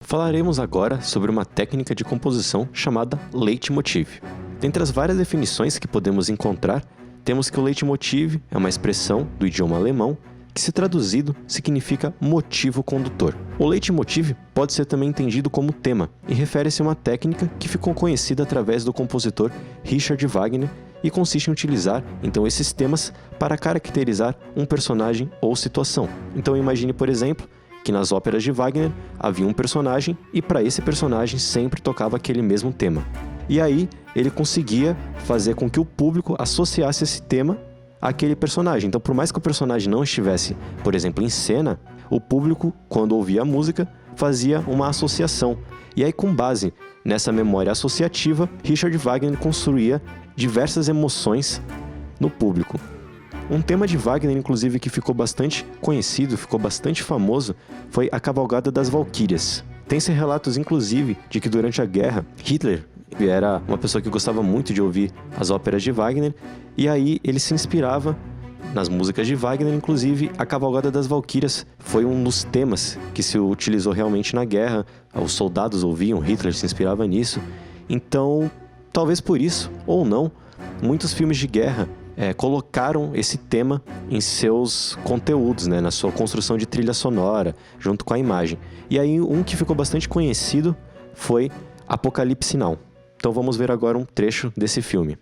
Falaremos agora sobre uma técnica de composição chamada leitmotiv. Dentre as várias definições que podemos encontrar, temos que o leitmotiv é uma expressão do idioma alemão que, se traduzido, significa motivo condutor. O leitmotiv pode ser também entendido como tema e refere-se a uma técnica que ficou conhecida através do compositor Richard Wagner e consiste em utilizar, então, esses temas para caracterizar um personagem ou situação. Então imagine, por exemplo, que nas óperas de Wagner havia um personagem e para esse personagem sempre tocava aquele mesmo tema. E aí ele conseguia fazer com que o público associasse esse tema àquele personagem. Então, por mais que o personagem não estivesse, por exemplo, em cena, o público, quando ouvia a música, fazia uma associação. E aí, com base nessa memória associativa, Richard Wagner construía diversas emoções no público. Um tema de Wagner, inclusive, que ficou bastante conhecido, ficou bastante famoso, foi a Cavalgada das Valquírias. Tem-se relatos, inclusive, de que durante a guerra, Hitler era uma pessoa que gostava muito de ouvir as óperas de Wagner, e aí ele se inspirava nas músicas de Wagner. Inclusive, a Cavalgada das Valquírias foi um dos temas que se utilizou realmente na guerra. Os soldados ouviam, Hitler se inspirava nisso. Então, talvez por isso, ou não, muitos filmes de guerra colocaram esse tema em seus conteúdos, na sua construção de trilha sonora, junto com a imagem. E aí, um que ficou bastante conhecido foi Apocalipse Now. Então vamos ver agora um trecho desse filme.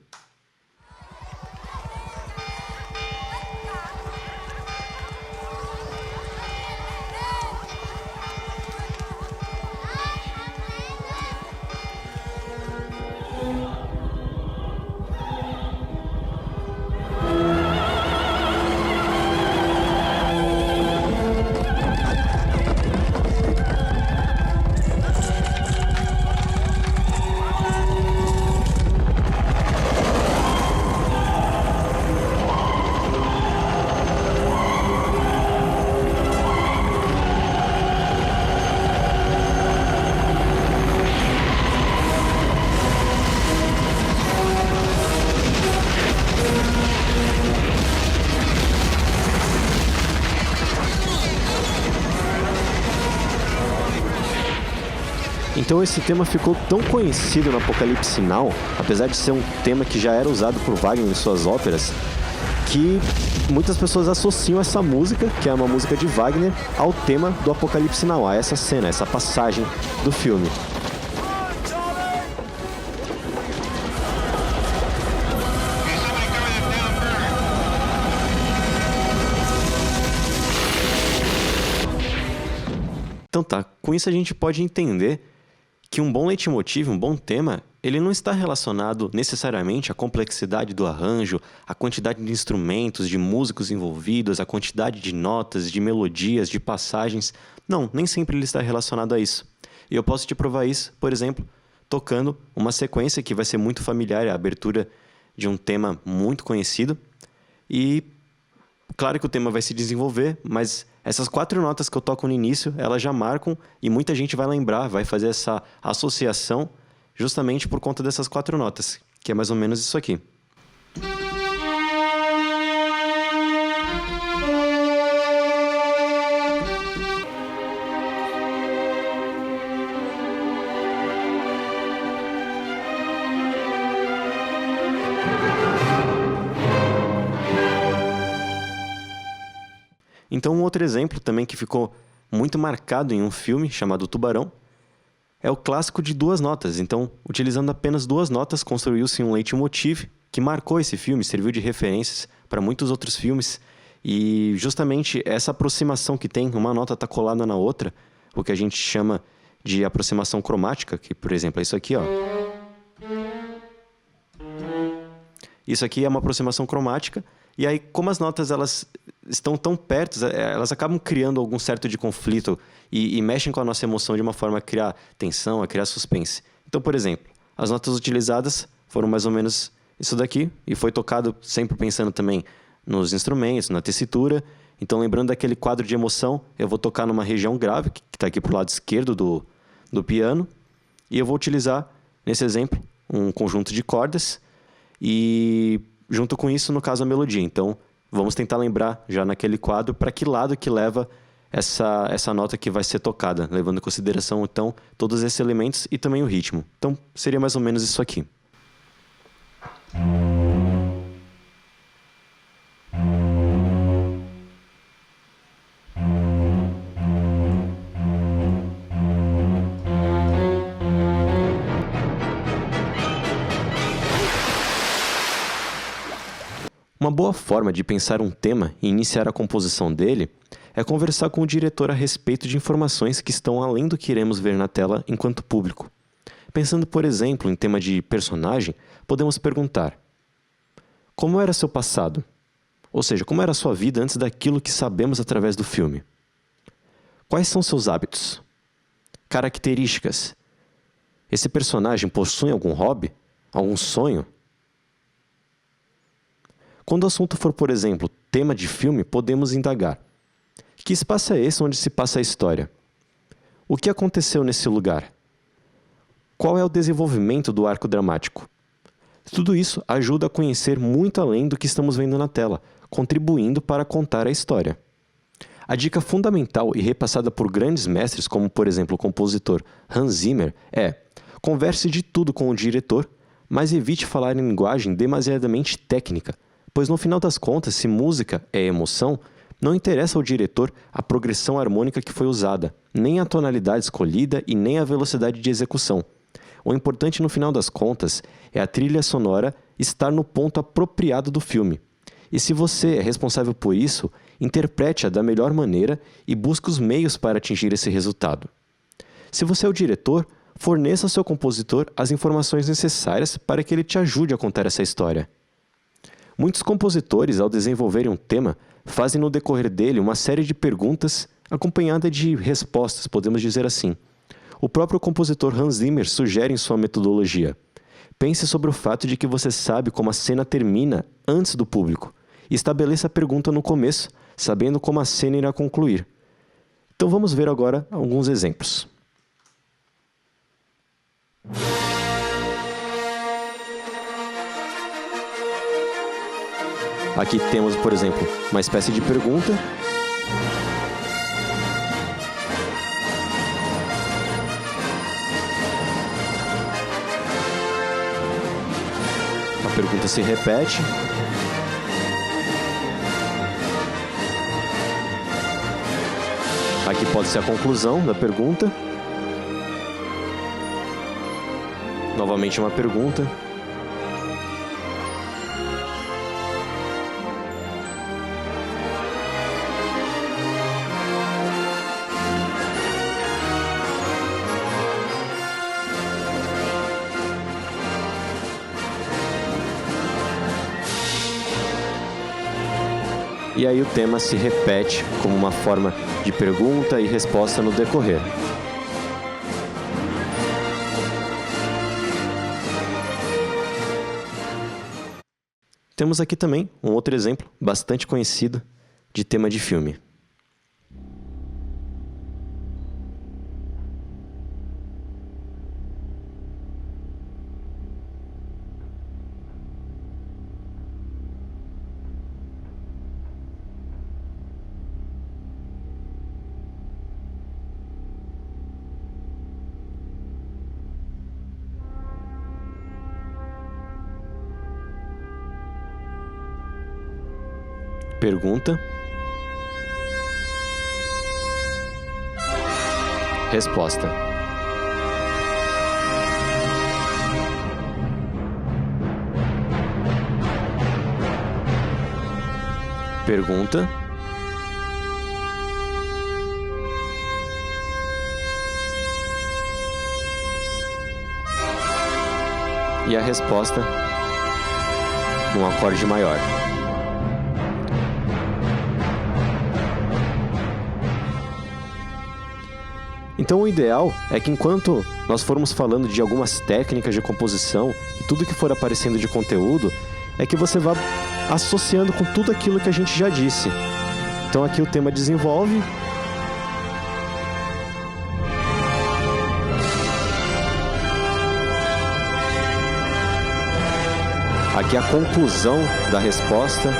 Então esse tema ficou tão conhecido no Apocalipse Now, apesar de ser um tema que já era usado por Wagner em suas óperas, que muitas pessoas associam essa música, que é uma música de Wagner, ao tema do Apocalipse Now, a essa cena, essa passagem do filme. Então tá, com isso a gente pode entender que um bom leitmotiv, um bom tema, ele não está relacionado necessariamente à complexidade do arranjo, à quantidade de instrumentos, de músicos envolvidos, à quantidade de notas, de melodias, de passagens. Não, nem sempre ele está relacionado a isso. E eu posso te provar isso, por exemplo, tocando uma sequência que vai ser muito familiar, a abertura de um tema muito conhecido. E claro que o tema vai se desenvolver, mas essas 4 notas que eu toco no início, elas já marcam e muita gente vai lembrar, vai fazer essa associação justamente por conta dessas 4 notas, que é mais ou menos isso aqui. Então, um outro exemplo também que ficou muito marcado em um filme chamado Tubarão é o clássico de 2 notas. Então, utilizando apenas 2 notas, construiu-se um leitmotiv que marcou esse filme, serviu de referências para muitos outros filmes. E justamente essa aproximação que tem, uma nota está colada na outra, o que a gente chama de aproximação cromática, que, por exemplo, é isso aqui, ó. Isso aqui é uma aproximação cromática. E aí, como as notas elas estão tão perto, elas acabam criando algum certo de conflito e mexem com a nossa emoção de uma forma a criar tensão, a criar suspense. Então, por exemplo, as notas utilizadas foram mais ou menos isso daqui, e foi tocado sempre pensando também nos instrumentos, na tessitura. Então, lembrando daquele quadro de emoção, eu vou tocar numa região grave, que está aqui para o lado esquerdo do piano, e eu vou utilizar, nesse exemplo, um conjunto de cordas, e junto com isso, no caso, a melodia. Então, vamos tentar lembrar já naquele quadro para que lado que leva essa nota que vai ser tocada, levando em consideração, então, todos esses elementos e também o ritmo. Então, seria mais ou menos isso aqui. Uma boa forma de pensar um tema e iniciar a composição dele é conversar com o diretor a respeito de informações que estão além do que iremos ver na tela enquanto público. Pensando, por exemplo, em tema de personagem, podemos perguntar: como era seu passado? Ou seja, como era a sua vida antes daquilo que sabemos através do filme? Quais são seus hábitos? Características? Esse personagem possui algum hobby? Algum sonho? Quando o assunto for, por exemplo, tema de filme, podemos indagar: que espaço é esse onde se passa a história? O que aconteceu nesse lugar? Qual é o desenvolvimento do arco dramático? Tudo isso ajuda a conhecer muito além do que estamos vendo na tela, contribuindo para contar a história. A dica fundamental e repassada por grandes mestres, como por exemplo o compositor Hans Zimmer, é: converse de tudo com o diretor, mas evite falar em linguagem demasiadamente técnica, pois no final das contas, se música é emoção, não interessa ao diretor a progressão harmônica que foi usada, nem a tonalidade escolhida e nem a velocidade de execução. O importante no final das contas é a trilha sonora estar no ponto apropriado do filme. E se você é responsável por isso, interprete-a da melhor maneira e busque os meios para atingir esse resultado. Se você é o diretor, forneça ao seu compositor as informações necessárias para que ele te ajude a contar essa história. Muitos compositores, ao desenvolverem um tema, fazem no decorrer dele uma série de perguntas acompanhada de respostas, podemos dizer assim. O próprio compositor Hans Zimmer sugere em sua metodologia: pense sobre o fato de que você sabe como a cena termina antes do público, e estabeleça a pergunta no começo, sabendo como a cena irá concluir. Então vamos ver agora alguns exemplos. Aqui temos, por exemplo, uma espécie de pergunta. A pergunta se repete. Aqui pode ser a conclusão da pergunta. Novamente uma pergunta. E aí o tema se repete como uma forma de pergunta e resposta no decorrer. Temos aqui também um outro exemplo bastante conhecido de tema de filme. Pergunta. Resposta. Pergunta. E a resposta num acorde maior. Então o ideal é que enquanto nós formos falando de algumas técnicas de composição e tudo que for aparecendo de conteúdo, é que você vá associando com tudo aquilo que a gente já disse. Então aqui o tema desenvolve. Aqui a conclusão da resposta.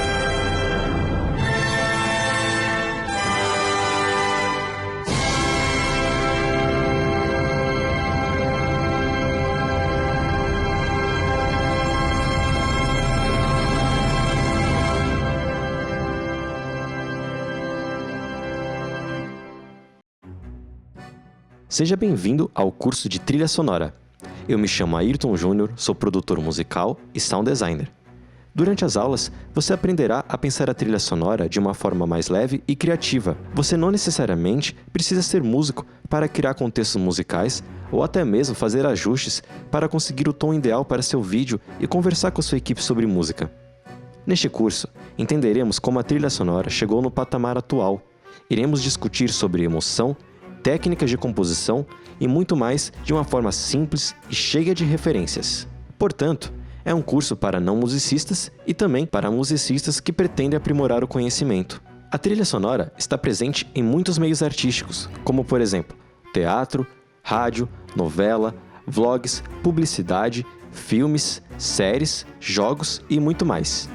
Seja bem-vindo ao curso de Trilha Sonora. Eu me chamo Ayrton Júnior, sou produtor musical e sound designer. Durante as aulas, você aprenderá a pensar a trilha sonora de uma forma mais leve e criativa. Você não necessariamente precisa ser músico para criar contextos musicais ou até mesmo fazer ajustes para conseguir o tom ideal para seu vídeo e conversar com sua equipe sobre música. Neste curso, entenderemos como a trilha sonora chegou no patamar atual. Iremos discutir sobre emoção, técnicas de composição e muito mais de uma forma simples e cheia de referências. Portanto, é um curso para não musicistas e também para musicistas que pretendem aprimorar o conhecimento. A trilha sonora está presente em muitos meios artísticos, como por exemplo, teatro, rádio, novela, vlogs, publicidade, filmes, séries, jogos e muito mais.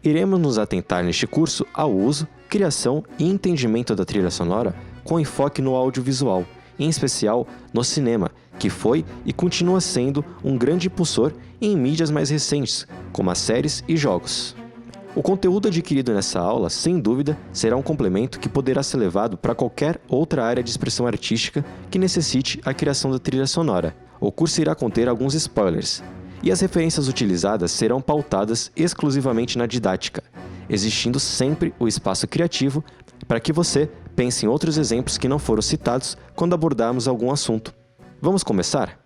Iremos nos atentar neste curso ao uso, criação e entendimento da trilha sonora com enfoque no audiovisual, em especial no cinema, que foi e continua sendo um grande impulsor em mídias mais recentes, como as séries e jogos. O conteúdo adquirido nessa aula, sem dúvida, será um complemento que poderá ser levado para qualquer outra área de expressão artística que necessite a criação da trilha sonora. O curso irá conter alguns spoilers, e as referências utilizadas serão pautadas exclusivamente na didática, existindo sempre o espaço criativo para que você pense em outros exemplos que não foram citados quando abordarmos algum assunto. Vamos começar?